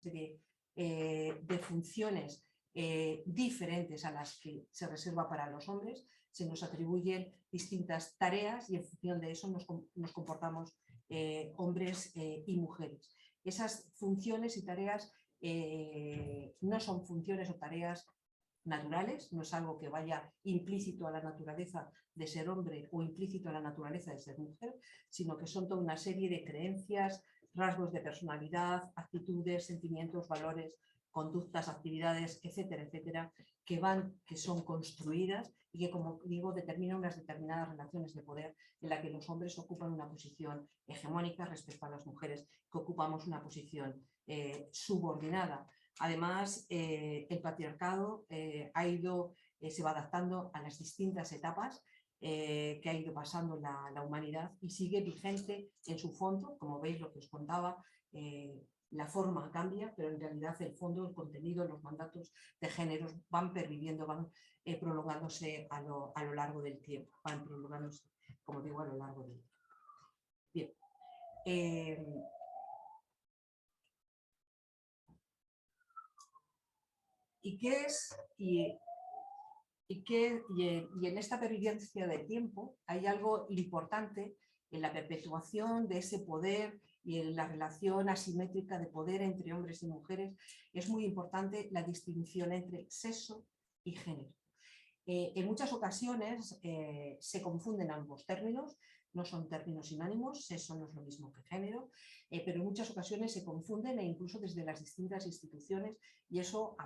de funciones diferentes a las que se reserva para los hombres. Se nos atribuyen distintas tareas y en función de eso nos comportamos hombres y mujeres. Esas funciones y tareas no son funciones o tareas naturales, no es algo que vaya implícito a la naturaleza de ser hombre o implícito a la naturaleza de ser mujer, sino que son toda una serie de creencias, rasgos de personalidad, actitudes, sentimientos, valores, conductas, actividades, etcétera, etcétera, que son construidas y que, como digo, determinan unas determinadas relaciones de poder en la que los hombres ocupan una posición hegemónica respecto a las mujeres, que ocupamos una posición subordinada. Además, el patriarcado se va adaptando a las distintas etapas que ha ido pasando la humanidad y sigue vigente en su fondo. Como veis, lo que os contaba, la forma cambia, pero en realidad el fondo, el contenido, los mandatos de géneros van perviviendo, van prolongándose a lo largo del tiempo, van prolongándose, como digo, a lo largo del tiempo. Bien. Y en esta pervivencia del tiempo hay algo importante en la perpetuación de ese poder y en la relación asimétrica de poder entre hombres y mujeres. Es muy importante la distinción entre sexo y género. En muchas ocasiones se confunden ambos términos, no son términos sinónimos, sexo no es lo mismo que género, pero en muchas ocasiones se confunden e incluso desde las distintas instituciones, y eso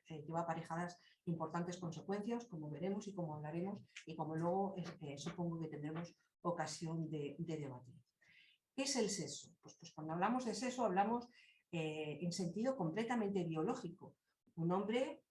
lleva aparejadas importantes consecuencias, como veremos y como hablaremos y como luego supongo que tendremos ocasión de debatir. ¿Qué es el sexo? Pues cuando hablamos de sexo hablamos en sentido completamente biológico. Un hombre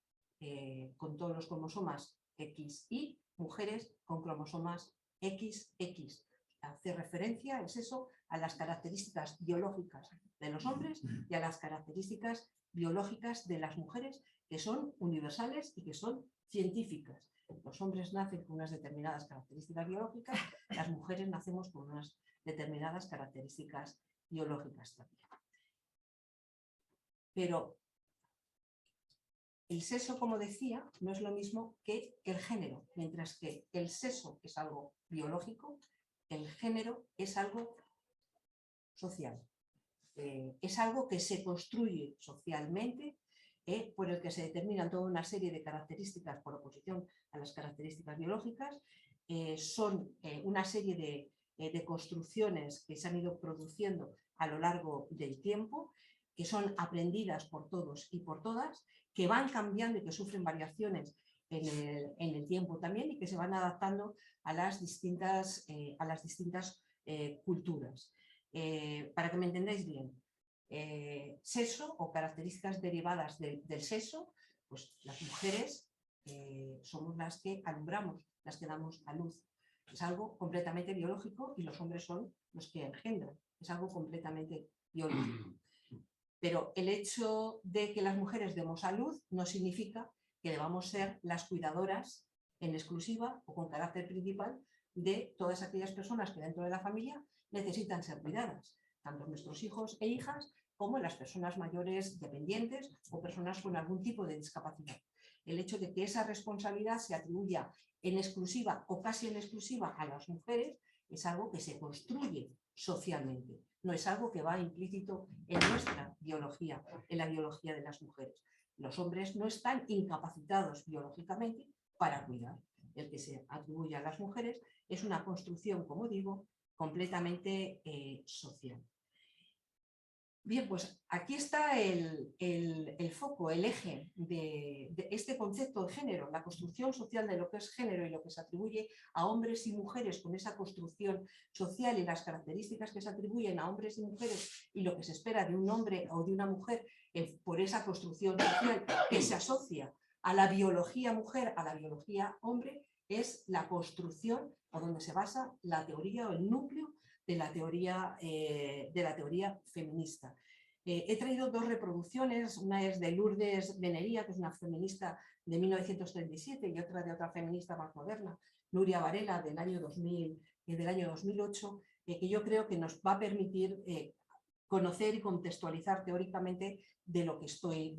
con todos los cromosomas XY, mujeres con cromosomas XX. Hace referencia el sexo a las características biológicas de los hombres y a las características biológicas de las mujeres, que son universales y que son científicas. Los hombres nacen con unas determinadas características biológicas, las mujeres nacemos con unas determinadas características biológicas también. Pero el sexo, como decía, no es lo mismo que el género, mientras que el sexo es algo biológico, el género es algo social. Es algo que se construye socialmente, por el que se determinan toda una serie de características por oposición a las características biológicas. Son una serie de construcciones que se han ido produciendo a lo largo del tiempo, que son aprendidas por todos y por todas, que van cambiando y que sufren variaciones en el tiempo también y que se van adaptando a las distintas culturas. Para que me entendáis bien, sexo o características derivadas del sexo, pues las mujeres somos las que alumbramos, las que damos a luz. Es algo completamente biológico y los hombres son los que engendran. Es algo completamente biológico. Pero el hecho de que las mujeres demos a luz no significa que debamos ser las cuidadoras en exclusiva o con carácter principal de todas aquellas personas que dentro de la familia necesitan ser cuidadas, tanto nuestros hijos e hijas como las personas mayores dependientes o personas con algún tipo de discapacidad. El hecho de que esa responsabilidad se atribuya en exclusiva o casi en exclusiva a las mujeres es algo que se construye socialmente, no es algo que va implícito en nuestra biología, en la biología de las mujeres. Los hombres no están incapacitados biológicamente para cuidar. El que se atribuye a las mujeres es una construcción, como digo, completamente social. Bien, pues aquí está el foco, el eje de este concepto de género, la construcción social de lo que es género y lo que se atribuye a hombres y mujeres con esa construcción social y las características que se atribuyen a hombres y mujeres y lo que se espera de un hombre o de una mujer por esa construcción social que se asocia a la biología mujer, a la biología hombre, es la construcción o donde se basa la teoría o el núcleo de la teoría feminista. He traído dos reproducciones, una es de Lourdes Benería, que es una feminista de 1937, y otra de otra feminista más moderna, Nuria Varela, del año 2008, que yo creo que nos va a permitir conocer y contextualizar teóricamente de lo que estoy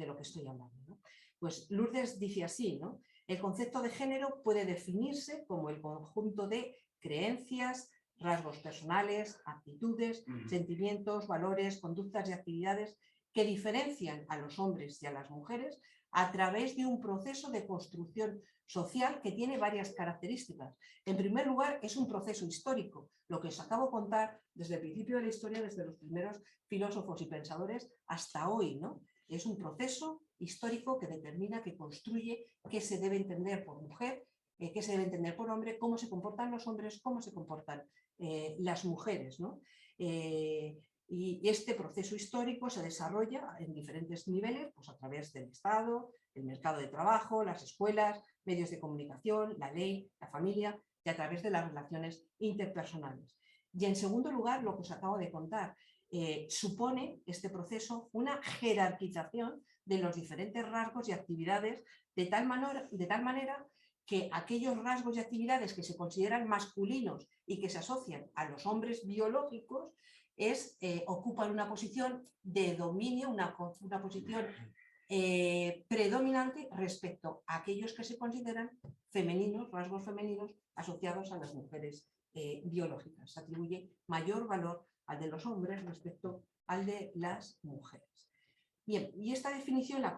hablando, ¿no? Pues Lourdes dice así, ¿no? El concepto de género puede definirse como el conjunto de creencias, rasgos personales, actitudes, sentimientos, valores, conductas y actividades que diferencian a los hombres y a las mujeres a través de un proceso de construcción social que tiene varias características. En primer lugar, es un proceso histórico, lo que os acabo de contar desde el principio de la historia, desde los primeros filósofos y pensadores hasta hoy, ¿no? Es un proceso histórico que determina, que construye qué se debe entender por mujer, qué se debe entender por hombre, cómo se comportan los hombres, cómo se comportan las mujeres, ¿no? Y este proceso histórico se desarrolla en diferentes niveles, pues a través del Estado, el mercado de trabajo, las escuelas, medios de comunicación, la ley, la familia y a través de las relaciones interpersonales. Y en segundo lugar, lo que os acabo de contar, supone este proceso una jerarquización de los diferentes rasgos y actividades de tal manera que aquellos rasgos y actividades que se consideran masculinos y que se asocian a los hombres biológicos ocupan una posición de dominio, una posición predominante respecto a aquellos que se consideran femeninos, rasgos femeninos asociados a las mujeres biológicas. Se atribuye mayor valor al de los hombres respecto al de las mujeres. Bien, y esta definición la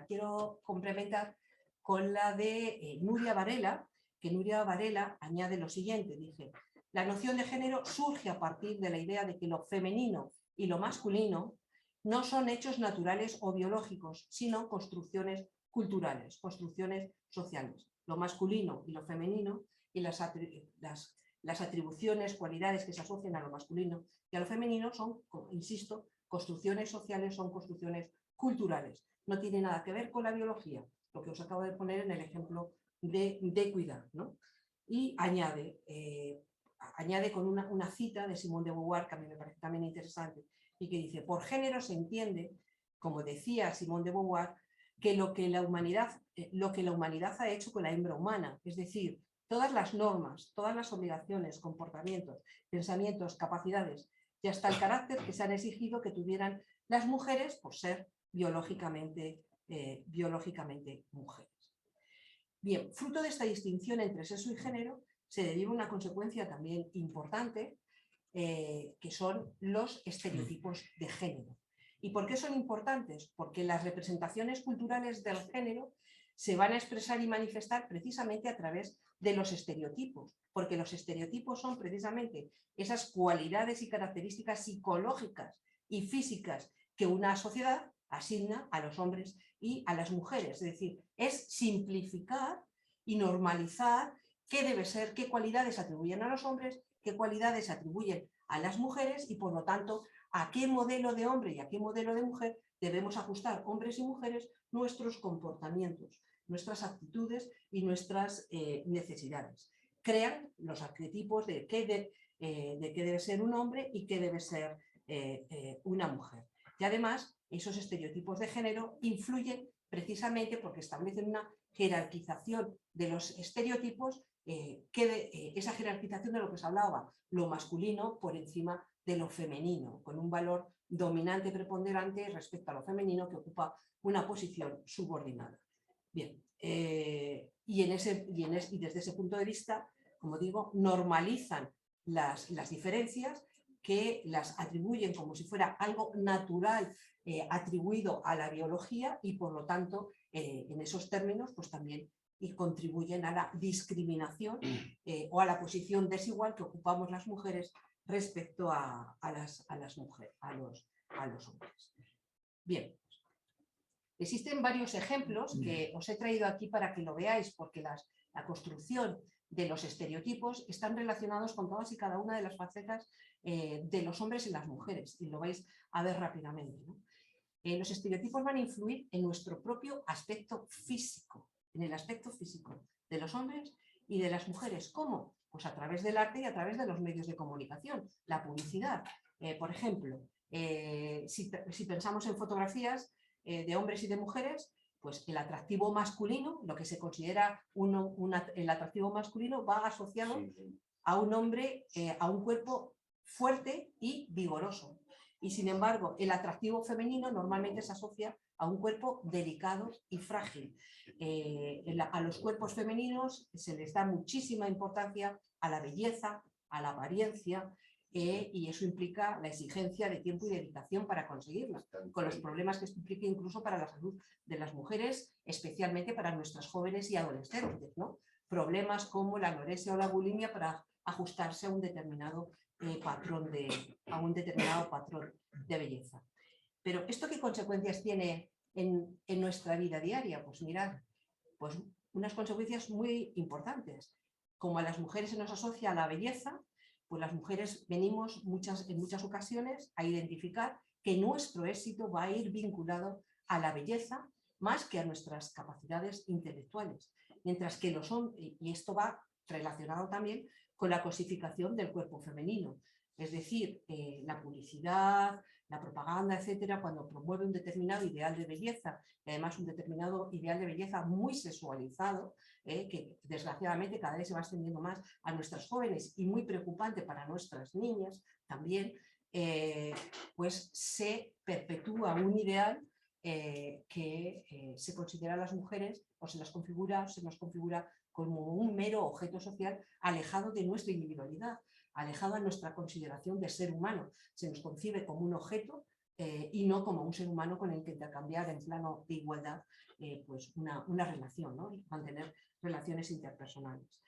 quiero complementar con la de Nuria Varela, que Nuria Varela añade lo siguiente, dice: la noción de género surge a partir de la idea de que lo femenino y lo masculino no son hechos naturales o biológicos, sino construcciones culturales, construcciones sociales. Lo masculino y lo femenino y las atribuciones, cualidades que se asocian a lo masculino y a lo femenino son, insisto, construcciones sociales, son construcciones culturales. No tiene nada que ver con la biología, lo que os acabo de poner en el ejemplo de cuidar, ¿no? Y añade con una cita de Simone de Beauvoir, que a mí me parece también interesante, y que dice: por género se entiende, como decía Simone de Beauvoir, que lo que la humanidad ha hecho con la hembra humana, es decir, todas las normas, todas las obligaciones, comportamientos, pensamientos, capacidades y hasta el carácter que se han exigido que tuvieran las mujeres por ser biológicamente mujeres. Bien, fruto de esta distinción entre sexo y género se deriva una consecuencia también importante, que son los estereotipos de género. ¿Y por qué son importantes? Porque las representaciones culturales del género se van a expresar y manifestar precisamente a través de los estereotipos, porque los estereotipos son precisamente esas cualidades y características psicológicas y físicas que una sociedad asigna a los hombres y a las mujeres. Es decir, es simplificar y normalizar qué debe ser, qué cualidades atribuyen a los hombres, qué cualidades atribuyen a las mujeres y, por lo tanto, a qué modelo de hombre y a qué modelo de mujer debemos ajustar, hombres y mujeres, nuestros comportamientos, nuestras actitudes y nuestras necesidades. Crean los arquetipos de qué debe ser un hombre y qué debe ser una mujer. Y además, esos estereotipos de género influyen precisamente porque establecen una jerarquización de los estereotipos, esa jerarquización de lo que se hablaba, lo masculino por encima de lo femenino, con un valor dominante, preponderante respecto a lo femenino, que ocupa una posición subordinada. Bien, y desde ese punto de vista, como digo, normalizan las diferencias, que las atribuyen como si fuera algo natural atribuido a la biología y, por lo tanto, en esos términos, pues también contribuyen a la discriminación o a la posición desigual que ocupamos las mujeres respecto a las mujeres, a los hombres. Bien, existen varios ejemplos que os he traído aquí para que lo veáis, porque la construcción de los estereotipos están relacionados con todas y cada una de las facetas de los hombres y las mujeres, y lo vais a ver rápidamente, ¿no? Los estereotipos van a influir en nuestro propio aspecto físico, en el aspecto físico de los hombres y de las mujeres. ¿Cómo? Pues a través del arte y a través de los medios de comunicación, la publicidad. Por ejemplo, si pensamos en fotografías de hombres y de mujeres, pues el atractivo masculino, lo que se considera el atractivo masculino, va asociado a un hombre, a un cuerpo fuerte y vigoroso. Y sin embargo, el atractivo femenino normalmente se asocia a un cuerpo delicado y frágil. A los cuerpos femeninos se les da muchísima importancia a la belleza, a la apariencia, y eso implica la exigencia de tiempo y dedicación para conseguirla, con los problemas que esto implica incluso para la salud de las mujeres, especialmente para nuestras jóvenes y adolescentes, ¿no? Problemas como la anorexia o la bulimia para ajustarse a un determinado patrón de belleza. Pero ¿esto qué consecuencias tiene en nuestra vida diaria? Pues mirad, pues unas consecuencias muy importantes. Como a las mujeres se nos asocia la belleza, pues las mujeres venimos en muchas ocasiones a identificar que nuestro éxito va a ir vinculado a la belleza más que a nuestras capacidades intelectuales. Mientras que los hombres, y esto va relacionado también con la cosificación del cuerpo femenino, es decir, la publicidad, la propaganda, etcétera, cuando promueve un determinado ideal de belleza, y además un determinado ideal de belleza muy sexualizado, que desgraciadamente cada vez se va extendiendo más a nuestras jóvenes y muy preocupante para nuestras niñas también, pues se perpetúa un ideal que se considera a las mujeres o se nos configura como un mero objeto social alejado de nuestra individualidad, alejado a nuestra consideración de ser humano. Se nos concibe como un objeto y no como un ser humano con el que intercambiar en plano de igualdad pues una relación, ¿no? Y mantener relaciones interpersonales.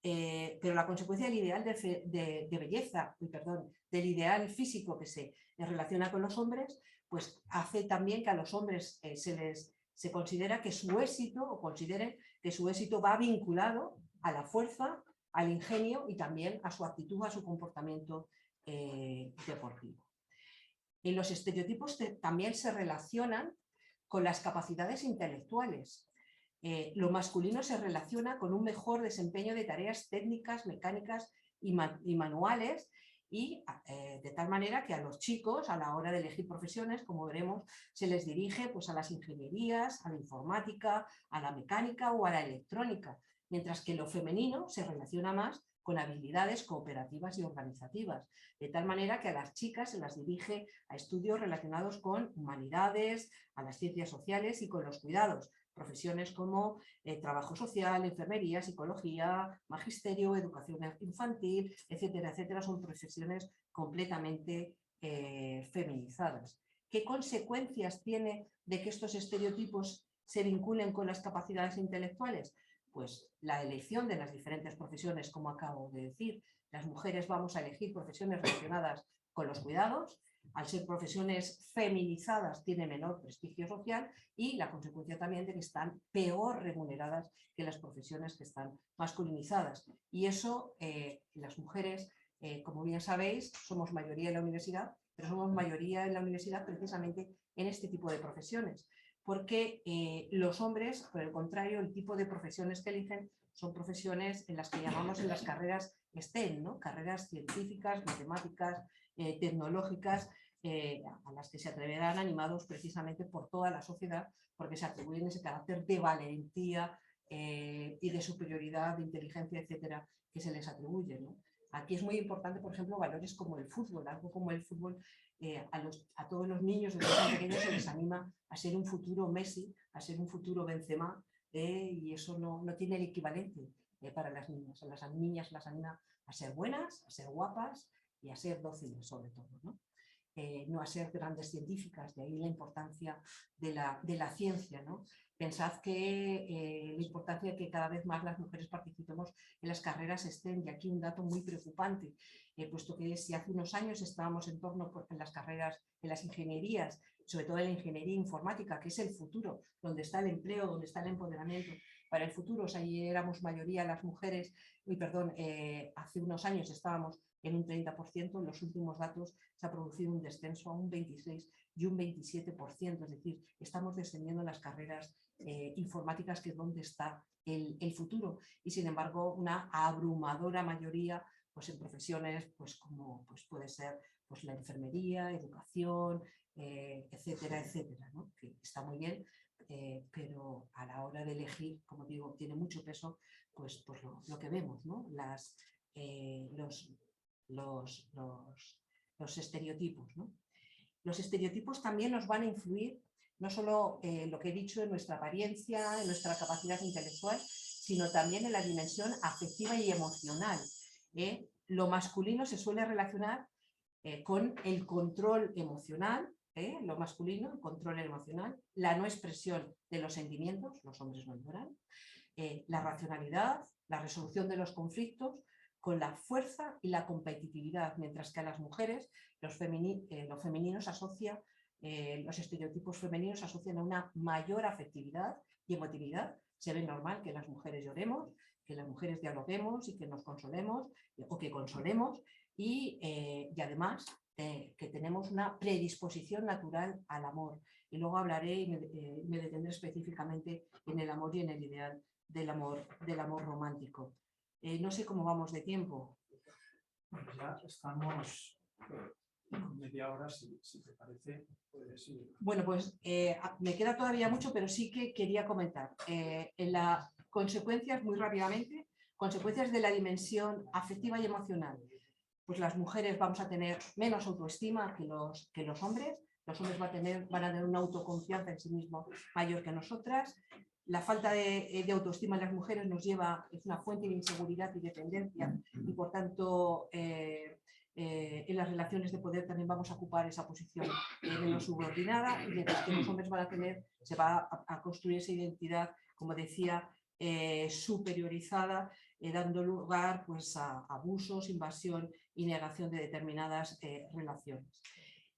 Pero la consecuencia del ideal de belleza, del ideal físico que se relaciona con los hombres, pues hace también que a los hombres se considera que su éxito, o consideren que su éxito va vinculado a la fuerza, al ingenio y también a su actitud, a su comportamiento deportivo. Y los estereotipos también se relacionan con las capacidades intelectuales. Lo masculino se relaciona con un mejor desempeño de tareas técnicas, mecánicas y manuales, y de tal manera que a los chicos, a la hora de elegir profesiones, como veremos, se les dirige pues, a las ingenierías, a la informática, a la mecánica o a la electrónica, mientras que lo femenino se relaciona más con habilidades cooperativas y organizativas, de tal manera que a las chicas se las dirige a estudios relacionados con humanidades, a las ciencias sociales y con los cuidados, profesiones como trabajo social, enfermería, psicología, magisterio, educación infantil, etcétera, etcétera, son profesiones completamente feminizadas. ¿Qué consecuencias tiene de que estos estereotipos se vinculen con las capacidades intelectuales? Pues la elección de las diferentes profesiones, como acabo de decir. Las mujeres vamos a elegir profesiones relacionadas con los cuidados, al ser profesiones feminizadas tiene menor prestigio social y la consecuencia también de que están peor remuneradas que las profesiones que están masculinizadas. Y eso, las mujeres, como bien sabéis, somos mayoría en la universidad, pero somos mayoría en la universidad precisamente en este tipo de profesiones, porque los hombres, por el contrario, el tipo de profesiones que eligen son profesiones en las que llamamos en las carreras STEM, ¿no? Carreras científicas, matemáticas, tecnológicas, a las que se atreverán animados precisamente por toda la sociedad, porque se atribuyen ese carácter de valentía y de superioridad, de inteligencia, etcétera, que se les atribuye, ¿no? Aquí es muy importante, por ejemplo, valores como el fútbol, algo como el fútbol, a todos los niños desde tan pequeños se les anima a ser un futuro Messi, a ser un futuro Benzema, y eso no tiene el equivalente para las niñas. A las niñas las anima a ser buenas, a ser guapas y a ser dóciles sobre todo, ¿no? No a ser grandes científicas, de ahí la importancia de la ciencia, ¿no? Pensad que la importancia de que cada vez más las mujeres participemos en las carreras STEM, y aquí un dato muy preocupante, puesto que si hace unos años estábamos en torno en las carreras, en las ingenierías, sobre todo en la ingeniería informática, que es el futuro, donde está el empleo, donde está el empoderamiento para el futuro, o sea, ahí éramos mayoría las mujeres, hace unos años estábamos en un 30%, en los últimos datos se ha producido un descenso a un 26% y un 27%, es decir, estamos descendiendo en las carreras informáticas, que es donde está el futuro, y sin embargo una abrumadora mayoría pues, en profesiones pues, como pues, puede ser pues, la enfermería, educación, etcétera, etcétera, ¿no? Que está muy bien, pero a la hora de elegir, como digo, tiene mucho peso pues lo que vemos, ¿no? los estereotipos, ¿no? Los estereotipos también nos van a influir, no solo lo que he dicho, en nuestra apariencia, en nuestra capacidad intelectual, sino también en la dimensión afectiva y emocional. Lo masculino se suele relacionar con el control emocional, lo masculino, el control emocional, la no expresión de los sentimientos, los hombres no lloran, la racionalidad, la resolución de los conflictos, con la fuerza y la competitividad, mientras que a las mujeres los femeninos asocia, los estereotipos femeninos asocian a una mayor afectividad y emotividad. Se ve normal que las mujeres lloremos, que las mujeres dialoguemos y que nos consolemos o que consolemos y además que tenemos una predisposición natural al amor. Y luego hablaré y me detendré específicamente en el amor y en el ideal del amor romántico. No sé cómo vamos de tiempo. Bueno, ya estamos con media hora, si te parece, puedes ir. Bueno, pues me queda todavía mucho, pero sí que quería comentar. En las consecuencias, muy rápidamente, consecuencias de la dimensión afectiva y emocional. Pues las mujeres vamos a tener menos autoestima que los hombres van a tener una autoconfianza en sí mismos mayor que nosotras. La falta de autoestima en las mujeres es una fuente de inseguridad y dependencia y por tanto en las relaciones de poder también vamos a ocupar esa posición menos subordinada, y mientras que los hombres se va a construir esa identidad, como decía, superiorizada, dando lugar pues, a abusos, invasión y negación de determinadas relaciones.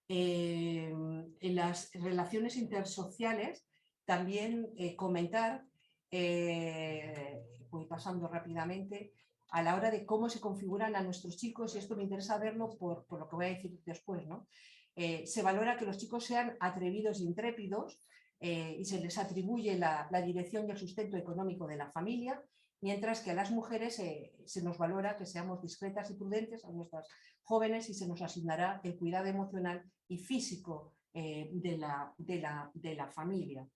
En las relaciones intersociales también comentar, voy pasando rápidamente, a la hora de cómo se configuran a nuestros chicos, y esto me interesa verlo por lo que voy a decir después, ¿no? Se valora que los chicos sean atrevidos e intrépidos y se les atribuye la dirección y el sustento económico de la familia, mientras que a las mujeres se nos valora que seamos discretas y prudentes a nuestras jóvenes y se nos asignará el cuidado emocional y físico de la familia.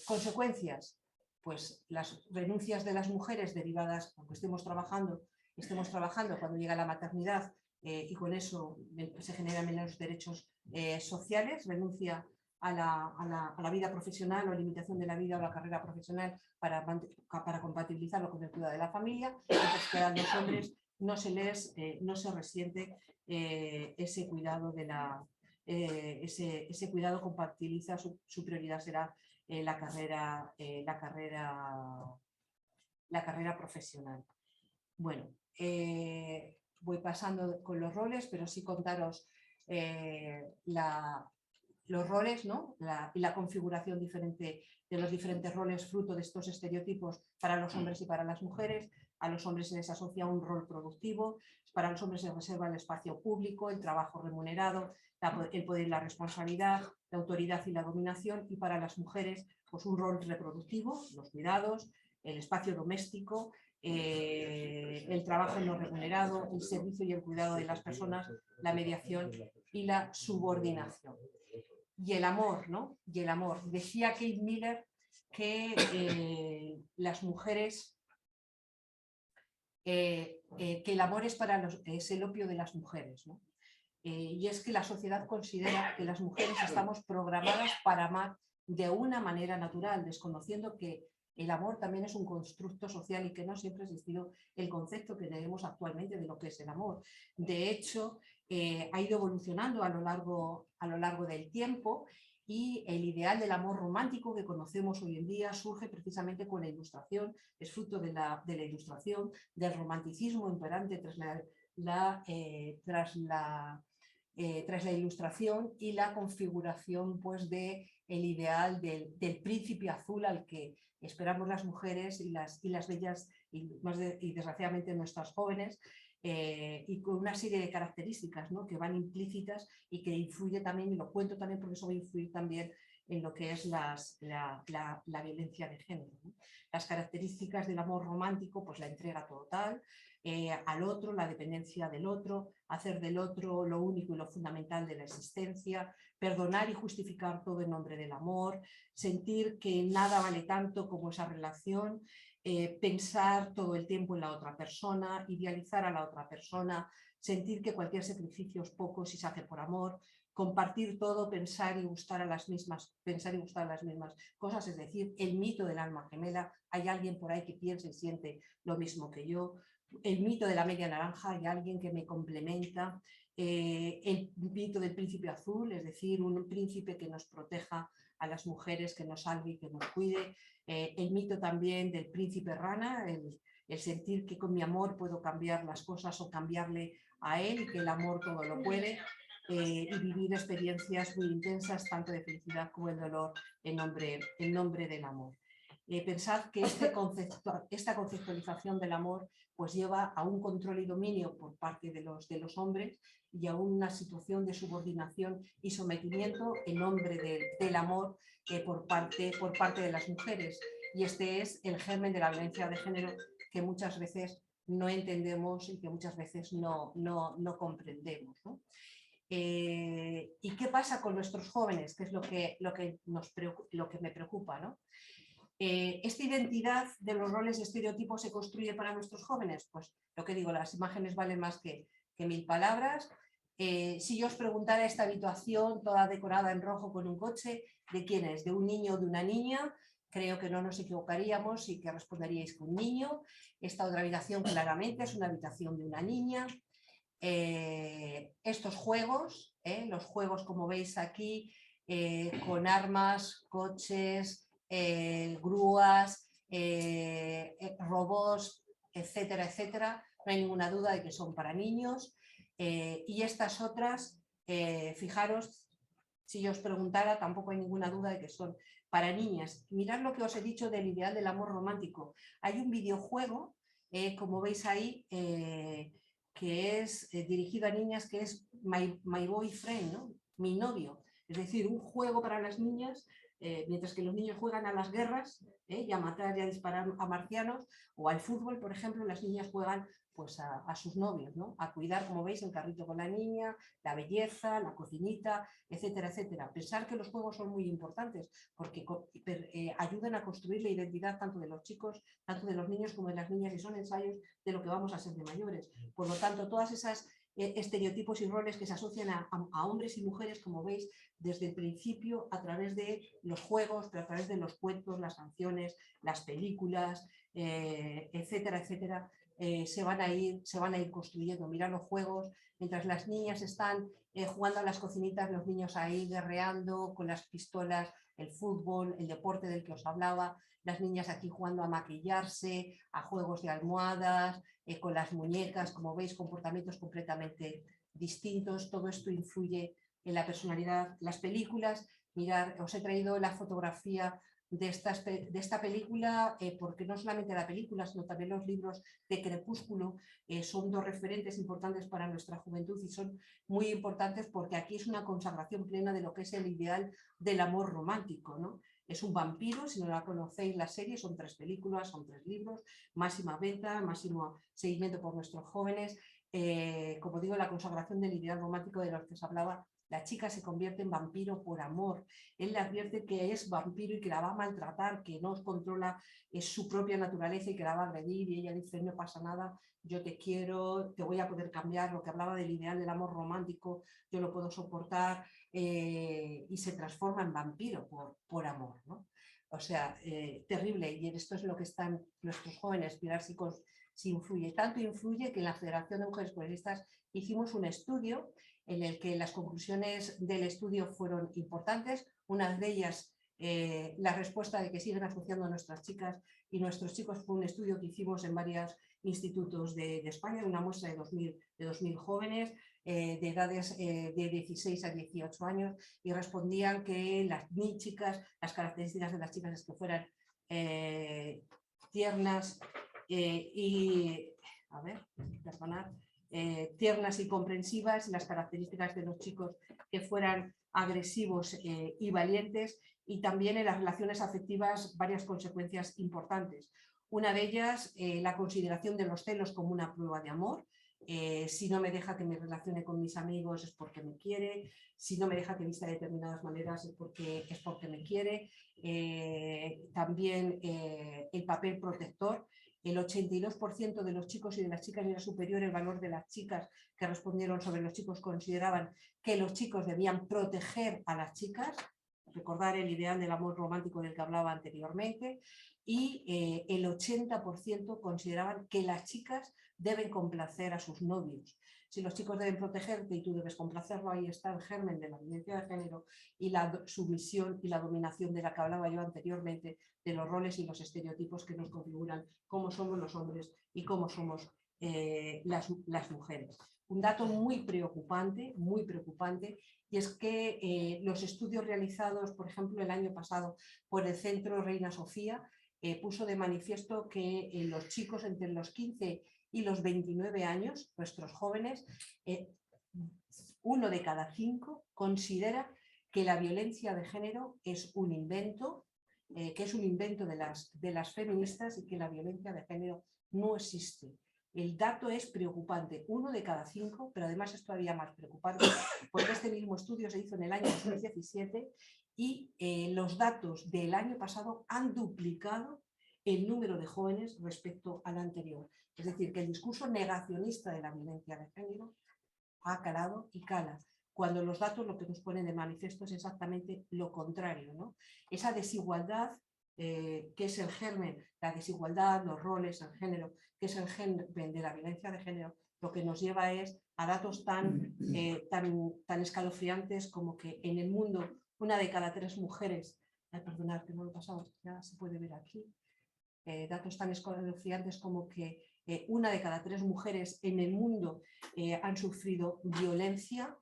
Consecuencias, pues las renuncias de las mujeres derivadas, aunque estemos trabajando cuando llega la maternidad y con eso se generan menos derechos sociales, renuncia a la vida profesional o limitación de la vida o la carrera profesional para compatibilizarlo con el cuidado de la familia, mientras que a los hombres no se resiente ese cuidado ese cuidado compatibiliza, su prioridad será la carrera profesional. Bueno, voy pasando con los roles, pero sí contaros los roles, ¿no? Y la configuración diferente de los diferentes roles fruto de estos estereotipos para los hombres y para las mujeres. A los hombres se les asocia un rol productivo, para los hombres se reserva el espacio público, el trabajo remunerado, el poder y la responsabilidad, la autoridad y la dominación, y para las mujeres pues un rol reproductivo, los cuidados, el espacio doméstico, el trabajo no remunerado, el servicio y el cuidado de las personas, la mediación y la subordinación. Y el amor, ¿no? Y el amor. Decía Kate Miller que las mujeres, que el amor es el opio de las mujeres, ¿no? Y es que la sociedad considera que las mujeres estamos programadas para amar de una manera natural, desconociendo que el amor también es un constructo social y que no siempre ha existido el concepto que tenemos actualmente de lo que es el amor. De hecho, ha ido evolucionando a lo largo del tiempo, y el ideal del amor romántico que conocemos hoy en día surge precisamente con la Ilustración, es fruto de la Ilustración, del romanticismo imperante tras la Ilustración y la configuración pues, del ideal del príncipe azul al que esperamos las mujeres y las bellas y desgraciadamente nuestras jóvenes, y con una serie de características, ¿no? Que van implícitas y que influye también, y lo cuento también porque eso va a influir también en lo que es la violencia de género, ¿no? Las características del amor romántico, pues la entrega total al otro, la dependencia del otro, hacer del otro lo único y lo fundamental de la existencia, perdonar y justificar todo en nombre del amor, sentir que nada vale tanto como esa relación, pensar todo el tiempo en la otra persona, idealizar a la otra persona, sentir que cualquier sacrificio es poco si se hace por amor, compartir todo, pensar y gustar a las mismas cosas, es decir, el mito del alma gemela, hay alguien por ahí que piensa y siente lo mismo que yo, el mito de la media naranja, hay alguien que me complementa, el mito del príncipe azul, es decir, un príncipe que nos proteja a las mujeres, que nos salve y que nos cuide, el mito también del príncipe rana, el sentir que con mi amor puedo cambiar las cosas o cambiarle a él y que el amor todo lo puede, y vivir experiencias muy intensas, tanto de felicidad como de dolor, en nombre del amor. Pensad que esta conceptualización del amor pues lleva a un control y dominio por parte de los hombres y a una situación de subordinación y sometimiento en nombre del amor por parte de las mujeres. Y este es el germen de la violencia de género que muchas veces no entendemos y que muchas veces no comprendemos, ¿no? ¿Y qué pasa con nuestros jóvenes? Que es lo que me preocupa, ¿no? ¿Esta identidad de los roles y estereotipos se construye para nuestros jóvenes? Pues lo que digo, las imágenes valen más que 1000 palabras. Si yo os preguntara esta habitación toda decorada en rojo con un coche, ¿de quién es? ¿De un niño o de una niña? Creo que no nos equivocaríamos y que responderíais que un niño. Esta otra habitación claramente es una habitación de una niña. Estos juegos, los juegos como veis aquí, con armas, coches, grúas, robots, etcétera, etcétera, no hay ninguna duda de que son para niños. Y estas otras, fijaros, si yo os preguntara, tampoco hay ninguna duda de que son para niñas. Mirad lo que os he dicho del ideal del amor romántico. Hay un videojuego, como veis ahí, que es dirigido a niñas, que es My Boyfriend, ¿no? Mi novio. Es decir, un juego para las niñas, mientras que los niños juegan a las guerras y a matar y a disparar a marcianos, o al fútbol, por ejemplo, las niñas juegan pues a sus novios, ¿no? A cuidar, como veis, el carrito con la niña, la belleza, la cocinita, etcétera, etcétera. Pensar que los juegos son muy importantes porque ayudan a construir la identidad tanto de los chicos, tanto de los niños como de las niñas, y son ensayos de lo que vamos a ser de mayores. Por lo tanto, todas esas estereotipos y roles que se asocian a hombres y mujeres, como veis, desde el principio a través de los juegos, pero a través de los cuentos, las canciones, las películas, etcétera, etcétera, se van a ir construyendo. Mirad los juegos, mientras las niñas están jugando a las cocinitas, los niños ahí guerreando con las pistolas, el fútbol, el deporte del que os hablaba, las niñas aquí jugando a maquillarse, a juegos de almohadas, con las muñecas, como veis, comportamientos completamente distintos. Todo esto influye en la personalidad. Las películas, mirad, os he traído la fotografía de esta película, porque no solamente la película, sino también los libros de Crepúsculo son dos referentes importantes para nuestra juventud y son muy importantes porque aquí es una consagración plena de lo que es el ideal del amor romántico, ¿no? Es un vampiro, si no la conocéis la serie, son 3 películas, son 3 libros, máxima venta, máximo seguimiento por nuestros jóvenes. Como digo, la consagración del ideal romántico de los que os hablaba. La chica se convierte en vampiro por amor. Él le advierte que es vampiro y que la va a maltratar, que no os controla, es su propia naturaleza y que la va a agredir, y ella dice: no pasa nada, yo te quiero, te voy a poder cambiar. Lo que hablaba del ideal del amor romántico, yo lo puedo soportar, y se transforma en vampiro por amor, ¿no? O sea, terrible, y esto es lo que están nuestros jóvenes, mirar si influye. Tanto influye que en la Federación de Mujeres Progresistas hicimos un estudio en el que las conclusiones del estudio fueron importantes. Una de ellas, la respuesta de que siguen asociando a nuestras chicas y nuestros chicos, fue un estudio que hicimos en varios institutos de España, una muestra de 2000 jóvenes de edades de 16 a 18 años, y respondían que las chicas, las características de las chicas es que fueran tiernas y, a ver, perdonad, tiernas y comprensivas, y las características de los chicos que fueran agresivos y valientes, y también en las relaciones afectivas varias consecuencias importantes. Una de ellas, la consideración de los celos como una prueba de amor. si no me deja que me relacione con mis amigos es porque me quiere, si no me deja que vista de determinadas maneras es porque me quiere. También el papel protector. El 82% de los chicos y de las chicas era superior el valor de las chicas que respondieron sobre los chicos, consideraban que los chicos debían proteger a las chicas, recordar el ideal del amor romántico del que hablaba anteriormente, y el 80% consideraban que las chicas deben complacer a sus novios. Si los chicos deben protegerte y tú debes complacerlo, ahí está el germen de la violencia de género y la sumisión y la dominación de la que hablaba yo anteriormente, de los roles y los estereotipos que nos configuran cómo somos los hombres y cómo somos las mujeres. Un dato muy preocupante, y es que los estudios realizados, por ejemplo, el año pasado por el Centro Reina Sofía, puso de manifiesto que los chicos entre los 15 y los 29 años, nuestros jóvenes, 1 de cada 5 considera que la violencia de género es un invento, que es un invento de las feministas y que la violencia de género no existe. El dato es preocupante, 1 de cada 5, pero además es todavía más preocupante porque este mismo estudio se hizo en el año 2017 y los datos del año pasado han duplicado el número de jóvenes respecto al anterior. Es decir, que el discurso negacionista de la violencia de género ha calado y cala, cuando los datos lo que nos ponen de manifiesto es exactamente lo contrario, ¿no? Esa desigualdad que es el germen, la desigualdad, los roles, el género, que es el germen de la violencia de género, lo que nos lleva es a datos tan escalofriantes como que en el mundo 1 de cada 3 mujeres, perdonad que no lo he pasado, ya se puede ver aquí, datos tan escalofriantes como que 1 de cada 3 mujeres en el mundo han sufrido violencia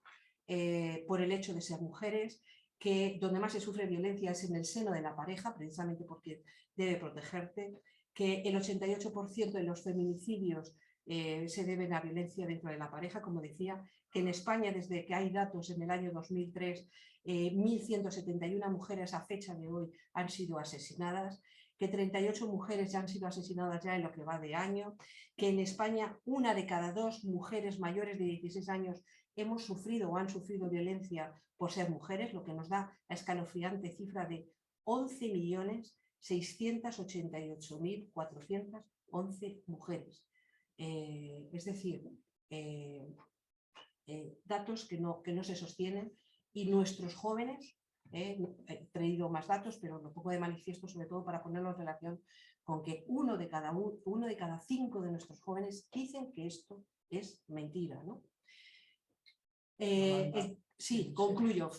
por el hecho de ser mujeres, que donde más se sufre violencia es en el seno de la pareja, precisamente porque debe protegerte, que el 88% de los feminicidios se deben a violencia dentro de la pareja, como decía, que en España, desde que hay datos en el año 2003, 1.171 mujeres a fecha de hoy han sido asesinadas, que 38 mujeres ya han sido asesinadas ya en lo que va de año, que en España 1 de cada 2 mujeres mayores de 16 años hemos sufrido o han sufrido violencia por ser mujeres, lo que nos da la escalofriante cifra de 11.688.411 mujeres. Es decir, datos que no se sostienen, y nuestros jóvenes, he traído más datos, pero lo pongo de manifiesto sobre todo para ponerlo en relación con que 1 de cada 5 de nuestros jóvenes dicen que esto es mentira, ¿no? Sí, concluyo.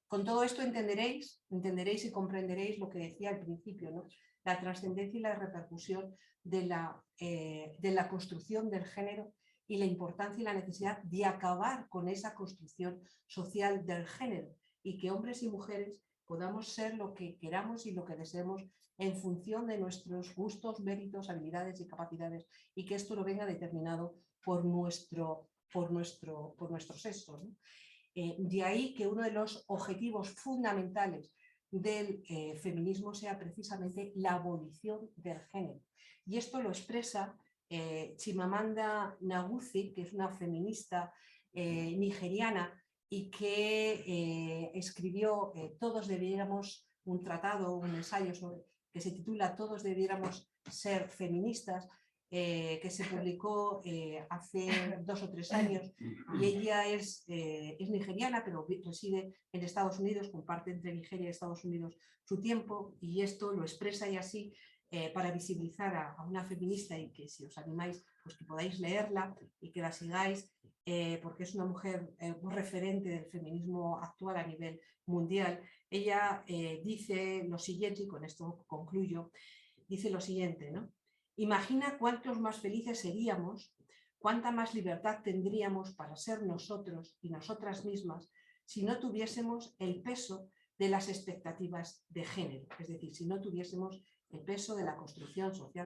Con todo esto entenderéis y comprenderéis lo que decía al principio, ¿no? La trascendencia y la repercusión de la construcción del género y la importancia y la necesidad de acabar con esa construcción social del género y que hombres y mujeres podamos ser lo que queramos y lo que deseemos en función de nuestros gustos, méritos, habilidades y capacidades, y que esto lo venga determinado por nuestro sexo, ¿no? De ahí que uno de los objetivos fundamentales del feminismo sea precisamente la abolición del género. Y esto lo expresa Chimamanda Ngozi, que es una feminista nigeriana y que escribió Todos debiéramos, un tratado, un ensayo que se titula Todos debiéramos ser feministas, que se publicó hace 2 o 3 años, y ella es nigeriana, pero reside en Estados Unidos, comparte entre Nigeria y Estados Unidos su tiempo, y esto lo expresa y así para visibilizar a una feminista, y que si os animáis, pues que podáis leerla y que la sigáis, porque es una mujer un referente del feminismo actual a nivel mundial. Ella dice lo siguiente, y con esto concluyo, dice lo siguiente, ¿no? Imagina cuántos más felices seríamos, cuánta más libertad tendríamos para ser nosotros y nosotras mismas si no tuviésemos el peso de las expectativas de género, es decir, si no tuviésemos el peso de la construcción social